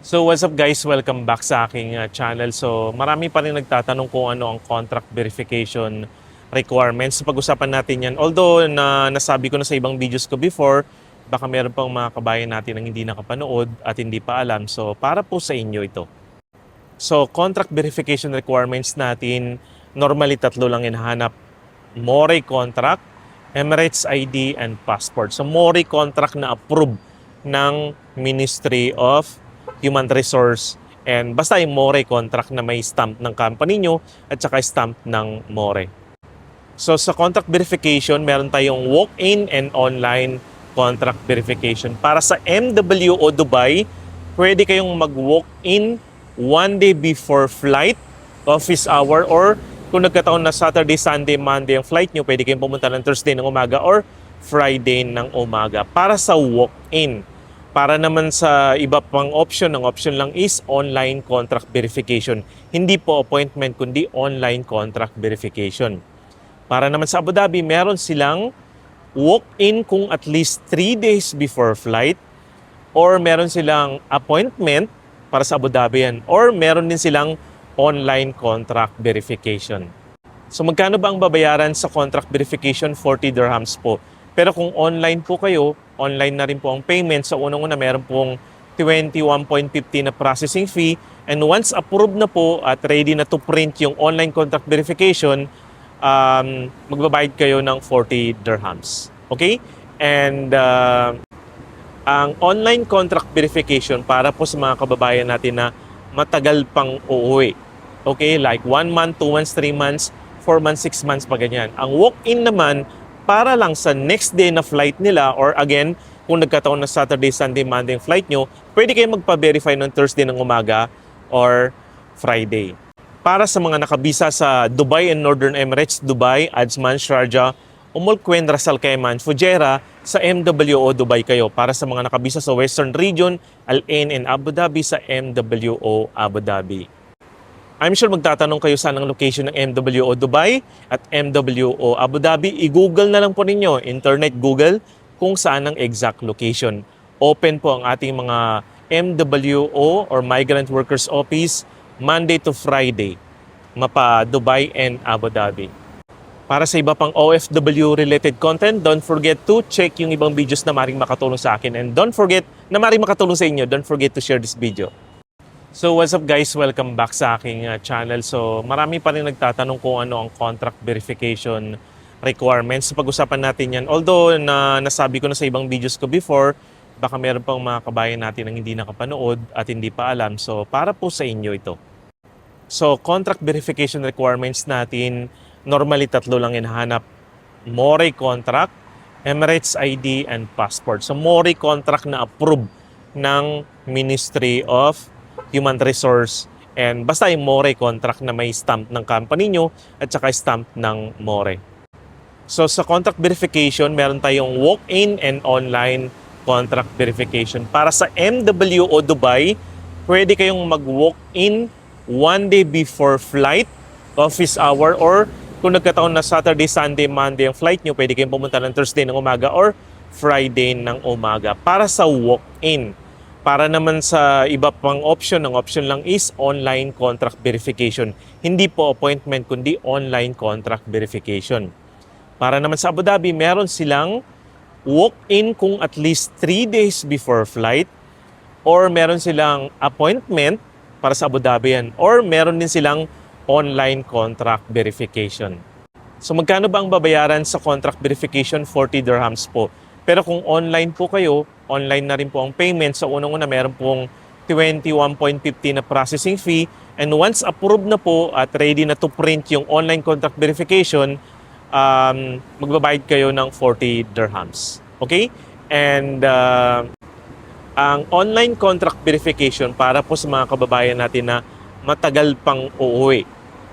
So what's up guys, welcome back sa aking channel. So marami pa rin nagtatanong kung ano ang contract verification requirements. Pag-usapan natin yan. Although nasabi ko na sa ibang videos ko before, baka meron pang mga kabayan natin ang hindi nakapanood at hindi pa alam. So para po sa inyo ito. So contract verification requirements natin, normally tatlo lang hinahanap. MORE contract, Emirates ID, and passport. So MORE contract na approved ng Ministry of Human Resource and basta yung MORE contract na may stamp ng company nyo at saka stamp ng MORE. So sa contract verification, meron tayong walk-in and online contract verification. Para sa MWO Dubai, pwede kayong mag-walk-in one day before flight, office hour, or kung nagkataon na Saturday, Sunday, Monday ang flight nyo, pwede kayong pumunta ng Thursday ng umaga or Friday ng umaga para sa walk-in. Para naman sa iba pang option, ang option lang is online contract verification. Hindi po appointment, kundi online contract verification. Para naman sa Abu Dhabi, meron silang walk-in kung at least 3 days before flight, or meron silang appointment para sa Abu Dhabi yan, or meron din silang online contract verification. So magkano ba ang babayaran sa contract verification? 40 dirhams po. Pero kung online po kayo, online na rin po ang payment. So unang-una meron pong 21.50 na processing fee. And once approved na po at ready na to print yung online contract verification, magbabayad kayo ng 40 dirhams. Okay? And ang online contract verification para po sa mga kababayan natin na matagal pang uuwi. Okay? Like 1 month, 2 months, 3 months, 4 months, 6 months pa ganyan. Ang walk-in naman, para lang sa next day na flight nila, or again, kung nagkataon na Saturday, Sunday, Monday yung flight nyo, pwede kayong magpa-verify ng Thursday ng umaga or Friday. Para sa mga nakabisa sa Dubai and Northern Emirates, Dubai, Ajman, Sharjah, Queen, Ras Al Khaimah, Fujairah, sa MWO Dubai kayo. Para sa mga nakabisa sa Western Region, Al Ain and Abu Dhabi, sa MWO Abu Dhabi. I'm sure magtatanong kayo saan ang location ng MWO Dubai at MWO Abu Dhabi. I-google na lang po ninyo, internet Google, kung saan ang exact location. Open po ang ating mga MWO or Migrant Workers Office Monday to Friday, mapa Dubai and Abu Dhabi. Para sa iba pang OFW related content, don't forget to check yung ibang videos na maring makatulong sa akin. And don't forget na maring makatulong sa inyo, don't forget to share this video. So what's up guys, welcome back sa aking channel. So marami pa rin nagtatanong kung ano ang contract verification requirements. Pag-usapan natin yan. Although nasabi ko na sa ibang videos ko before, baka meron pang mga kabayan natin ang hindi nakapanood at hindi pa alam. So para po sa inyo ito. So contract verification requirements natin, normally tatlo lang hinahanap. MORE contract, Emirates ID, and passport. So MORE contract na approved ng Ministry of Human Resource and basta yung MORE contract na may stamp ng company nyo at saka stamp ng MORE. So sa contract verification, meron tayong walk-in and online contract verification. Para sa MWO Dubai, pwede kayong mag-walk-in one day before flight, office hour, or kung nagkataon na Saturday, Sunday, Monday ang flight nyo, pwede kayong pumunta ng Thursday ng umaga or Friday ng umaga para sa walk-in. Para naman sa iba pang option, ang option lang is online contract verification. Hindi po appointment, kundi online contract verification. Para naman sa Abu Dhabi, meron silang walk-in kung at least 3 days before flight, or meron silang appointment para sa Abu Dhabi yan, or meron din silang online contract verification. So magkano ba ang babayaran sa contract verification? 40 dirhams po. Pero kung online po kayo, online na rin po ang payment. So unang-una meron pong 21.50 na processing fee. And once approved na po at ready na to print yung online contract verification, magbabayad kayo ng 40 dirhams. Okay? And ang online contract verification para po sa mga kababayan natin na matagal pang uuwi.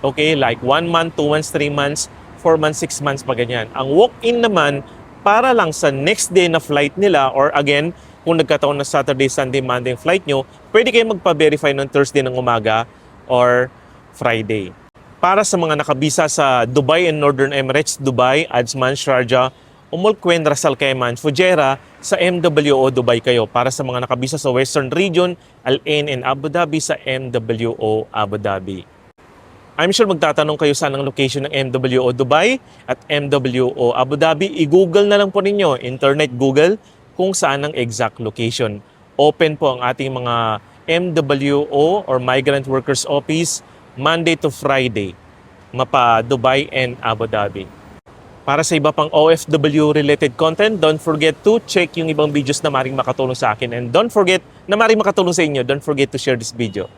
Okay? Like 1 month, 2 months, 3 months, 4 months, 6 months pa ganyan. Ang walk-in naman, para lang sa next day na flight nila, or again, kung nagkataon na Saturday, Sunday, Monday yung flight nyo, pwede kayong magpa-verify ng Thursday ng umaga or Friday. Para sa mga nakabisa sa Dubai and Northern Emirates, Dubai, Ajman, Sharjah, Umulquen, Ras Al Khaimah, Fujairah sa MWO Dubai kayo. Para sa mga nakabisa sa Western Region, Al Ain and Abu Dhabi sa MWO Abu Dhabi. I'm sure magtatanong kayo saan ang location ng MWO Dubai at MWO Abu Dhabi. I-google na lang po ninyo, internet Google, kung saan ang exact location. Open po ang ating mga MWO or Migrant Workers Office Monday to Friday, mapa Dubai and Abu Dhabi. Para sa iba pang OFW-related content, don't forget to check yung ibang videos na maring makatulong sa akin. And don't forget na maring makatulong sa inyo. Don't forget to share this video.